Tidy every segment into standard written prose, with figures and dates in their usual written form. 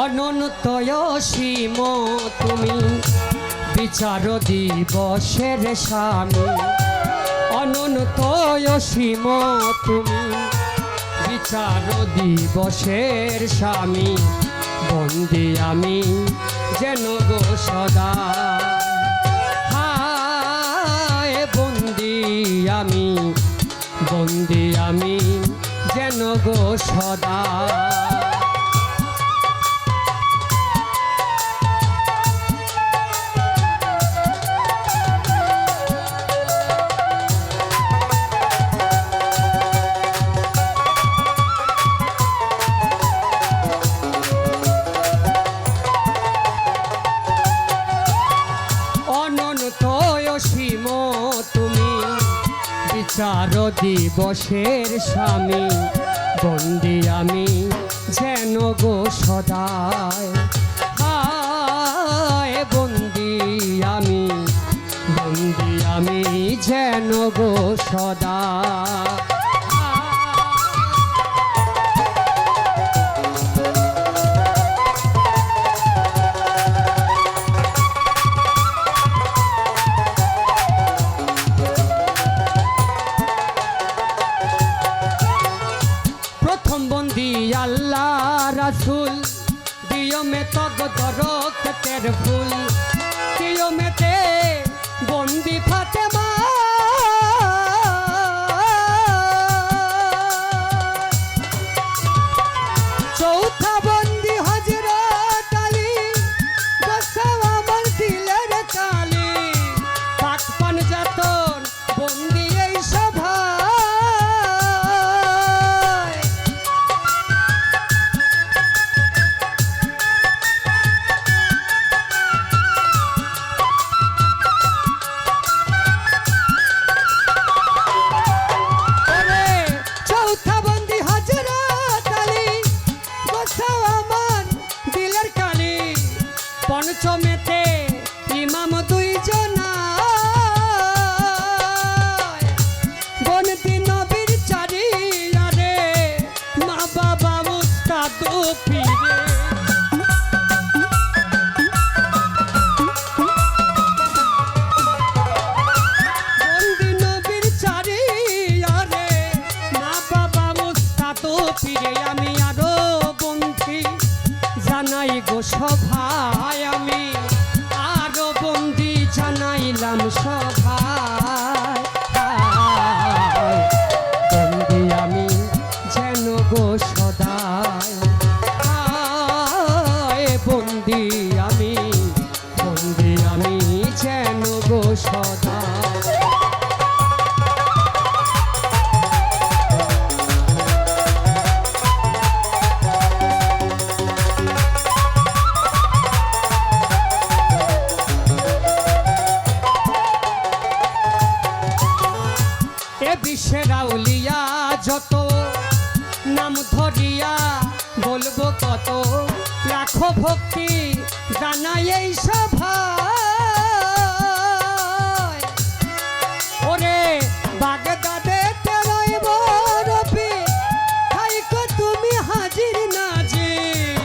অনন্ত অসীম তুমি বিচার দিবসের স্বামী, অনন্ত অসীম তুমি বিচার দিবসের স্বামী, বন্দি আমি যেন গো সদা, হায় বন্দি আমি যেন গো সদা। অসীম তুমি বিচার দিবসের স্বামী, বন্দি আমি যেন গো সদায়, হায় বন্দি আমি যেন গো সদা। আল্লাহ রাসূল দিও মে তগ দরকের ফুল, দিও মেতে বন্দি ফাতেমা, চৌথা বন্দি হযরত আলী, গোসাও আমার দিলের কালি, পাক পাঞ্জাতন বন্দি এই সভা। পঞ্চমেতে ইমাম দুইজনা, বন্দি নবীর চারিয়ারে, মা বাবা উস্তাদ পীরে, বন্দি নবীর চারিয়ারে, মা বাবা উস্তাদ পীরে, আমি আরো বন্দি জানাই গো সভায়, আমি আরো বন্দি জানাইলাম সভায়, বন্দি আমি যেন গো সদায়, বন্দি আমি যেন গো সদায়। বিশ্বের আউলিয়া যত নাম ধরিয়া বলবো কত, লাখো ভক্তি জানাই এই সভায়, ওরে বাগদাদে তেরোই বরফি থাইকো তুমি হাজির নাজির,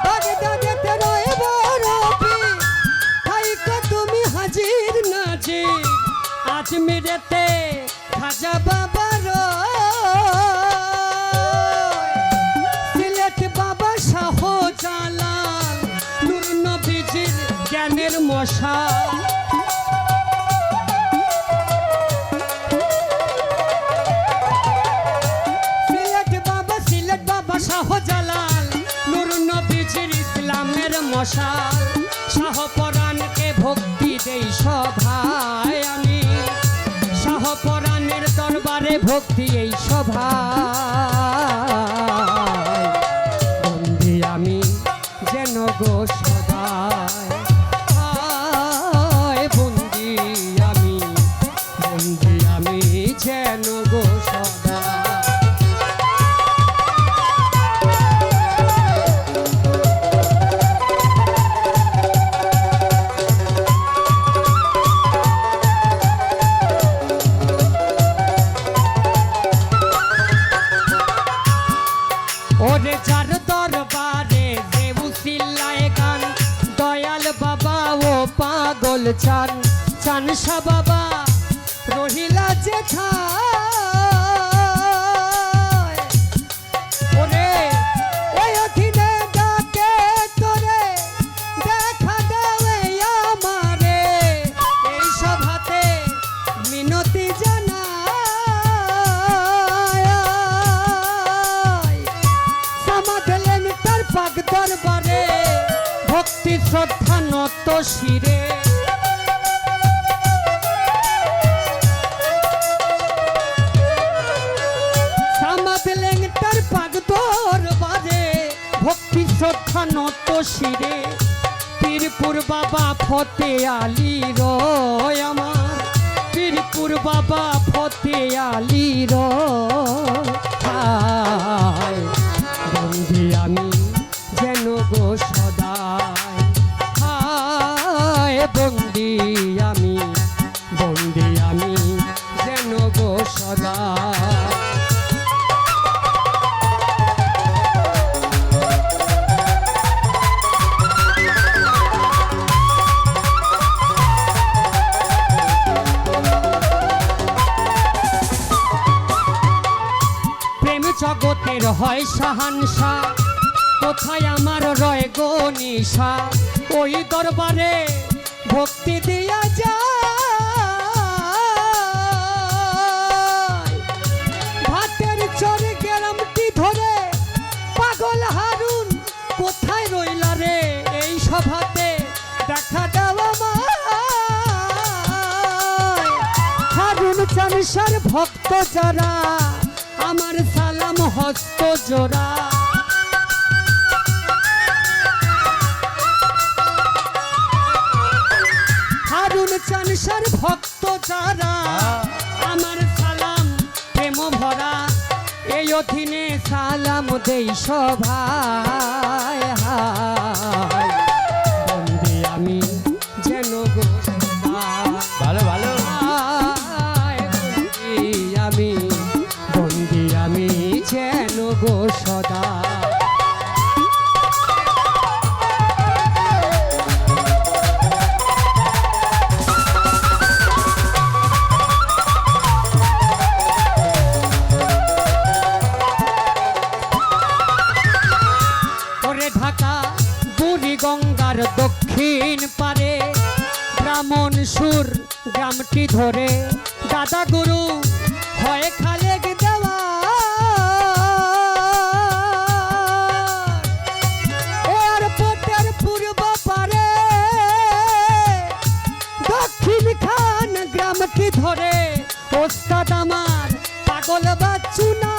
বাগদাদে তেরোই বরফি থাইকো তুমি হাজির নাজির, আজমিরেতে খাজা বাবার, সিলেট বাবা শাহ জালাল, নূর নবীজির জ্ঞানের মশাল, সিলেট বাবা শাহ জালাল, নূর নবীজির ইসলামের মশাল, শাহ পরাণকে ভক্তি দেই সভায়, আমি শাহ পরাণের দরবারে ভক্তি এই সভায়, বন্দি আমি যেন গো সদায়, বন্দি আমি যেন গো সদায়। ও পাগল চান চান শাহ বাবা রহিলা যেথায় ওরে ওই অধীনে ডাকে তোরে দেখা দেবে আমারে এই সভাতে মিনতি জানাই সমাধলেন তার পাক দরবারে ভক্তি শ্রদ্ধা নত শিরে সমাধলেন তার পাক দরবারে ভক্তি শ্রদ্ধা নত শিরে পীরপুর বাবা ফতে আলী রয় আমার পীরপুর বাবা ফতে আলী রয় বন্দি আমি যেন গো সদায় হায় বন্দি আমি যেন গো সদায় জগতের হয় শাহানশা কোথায় আমার রয় গো নিশা ওই দরবারে ভক্তি দিয়া যায় ভাতের চরে গ্রামটি ধরে পাগল হারুন কোথায় রইলা রে এই সভাতে দেখা দেওয়া হারুন চানসার ভক্ত যারা আমার সালাম হস্ত জোড়া হারুন চানসার ভক্ত যারা আমার সালাম প্রেম ভরা এই অধীনে সালাম দেই সভায় হায় বন্দি আমি যেন গো ভালো ভালো আমি যেন গো সদা ওরে ঢাকা বুড়ি গঙ্গার দক্ষিণ পারে ব্রাহ্মণ সুর গ্রামটি ধরে দাদা গুরু হয় খালেক দেওয়া এয়ারপোর্টের পূর্ব পারে দক্ষিণ খান গ্রামটি ধরে ওস্তাদ আমার পাগল বাচ্চু না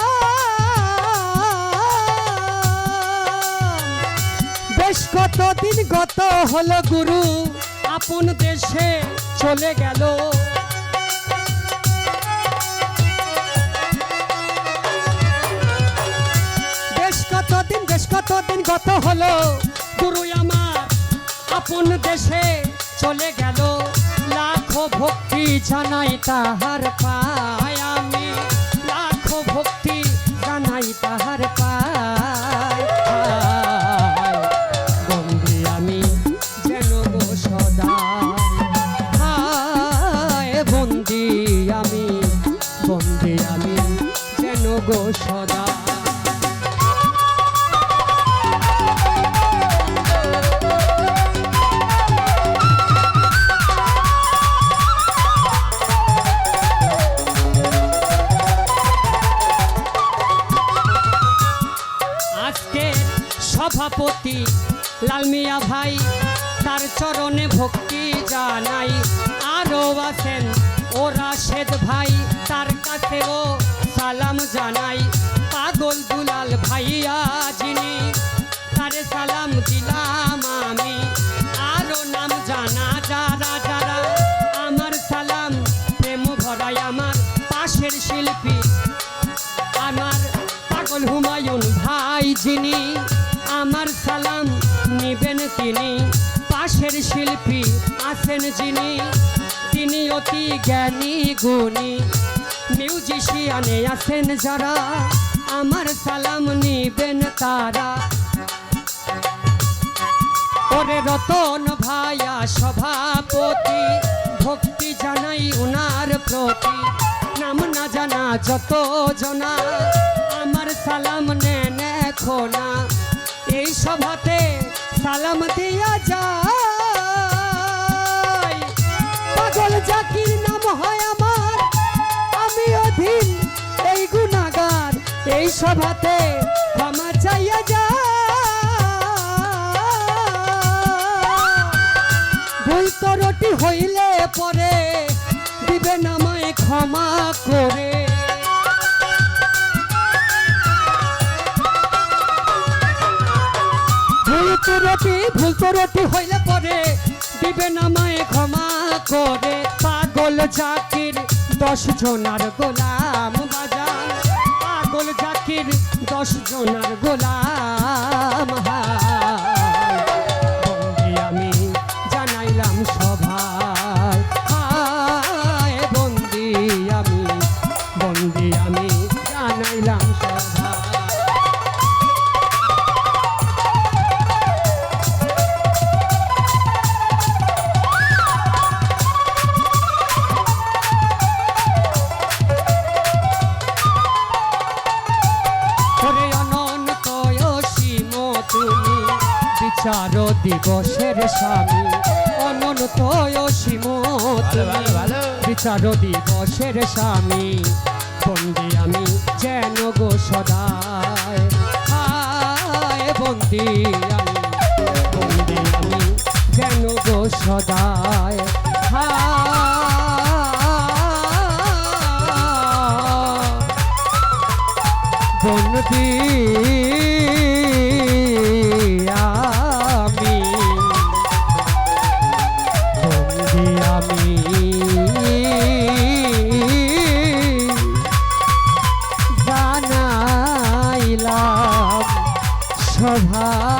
বেশ কতদিন গত হলো গুরু আপন দেশে চলে গেল কতদিন গত হলো গুরু আমার আপন দেশে চলে গেল লাখো ভক্তি জানাই তাহার পায় আমি লাখো ভক্তি জানাই তাহার পায় বন্দি আমি যেন গো সদায় হায় বন্দি আমি যেন গো সদায় সভাপতি লাল মিয়া ভাই তার চরণে ভক্তি জানাই আরো আছেন ও রাশেদ ভাই তার কাছেও সালাম জানাই পাগল দুলাল ভাইয়া যিনি তারে সালাম দিলাম আমি আরো নাম জানা যারা যারা আমার সালাম প্রেম ভরাই আমার পাশের শিল্পী আমার পাগল হুমায়ুন ভাই যিনি আমার সালাম নিবেন তিনি পাশের শিল্পী আছেন যিনি তিনি অতি জ্ঞানী গুণী মিউজিশিয়ানে আছেন যারা আমার সালাম নিবেন তারা ওরে রতন ভাইয়া সব প্রতি নাম না জানা যত জনা আমার সালাম নেন খোনা এই সভাতে সালাম দিয়া যায় পাগল জাকির নাম হয় আমার আমি অধীন এই গুনাহগার এই সভাতে ক্ষমা চাইয়া যায় ভুল ত্রুটি হইলে পরে দিবেন আমায় ক্ষমা করে ভুল ত্রুটি হইলে পরে দিবেন আমায় ক্ষমা করে পাগল জাকির 10 জনার গোলাম বাজান পাগল জাকির 10 জনার গোলাম বন্দি আমি জানাইলাম সভায় হায় বন্দি আমি জানাইলাম সভায় বিচার দিবসের স্বামী অনন্ত অসীম বিচার দিবসের স্বামী বন্দি আমি যেন গো সদায় হায় বন্দি আমি যেন গো সদায় বন্দি জানাইলাম সভা